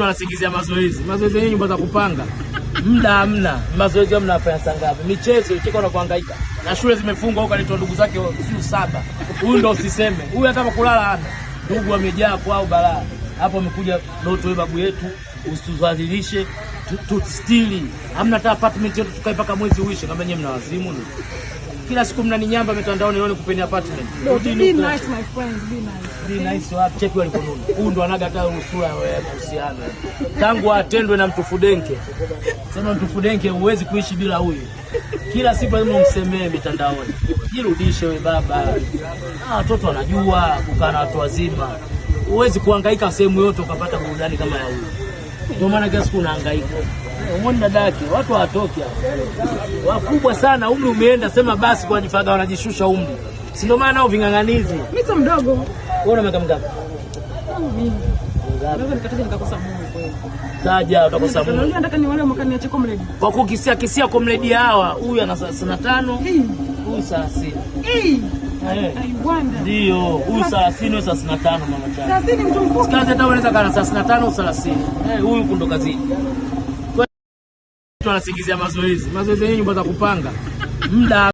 Wanasingizia mazoezi. Mazoezi yenyewe nyumba za kupanga. Muda hamna. Mazoezi hamna afanya saa ngapi? Michezo ikiko na kuhangaika. Na shule zimefungwa huko alitoa ndugu zake sio 7. Huyu ndo usiseme. Huyu hata kulala hana. Ndugu wamejaa kwao balaa. Hapo amekuja Doto wewe babu yetu usitudhalilishe tutstili. Hamna hata apartment yetu tukae paka mwezi uishe kama nyewe mnawazimu ni. Kila siku mnaninyamba mitandaoni nione kupeni apartment. Be nice my friends, be nice. Be nice wapi cheki waliponuna. Huyu ndo anaga hata usura ya uhusiano. Tangu atendwe na Mtufudenke. Sema Mtufudenke huwezi kuishi bila huyu. Kila siku lazima umsemee mitandaoni. Jirudishe wewe baba. Watoto wanajua kukaa na watu wazima. Huwezi kuhangaika sehemu yote ukapata burudani kama ya huyu. Ndio maana kila siku unahangaika. Umeona dadake, watu hawatoki hapo. Wakubwa sana, umri umeenda, sema basi kwa jifaga wanajishusha umri. Si ndio maana nao vingang'anizi. Mimi sio mdogo. Wewe una miaka mingapi? Mimi. Naweza nikataja nikakosa Mungu kweli. Taja utakosa Mungu. Unajua nataka nione mwaka niache comedy. Kwa kukisia comedy hawa, huyu ana 35, huyu 30. Ai bwana. Ndio, huyu 30 na 35 mama changu. 30 mtu mkubwa. Kazi hata unaweza kana 35 au 30. Huyu kundo kazini. Wanasingizia mazoezi. Mazoezi yenyewe nyumba za kupanga. Muda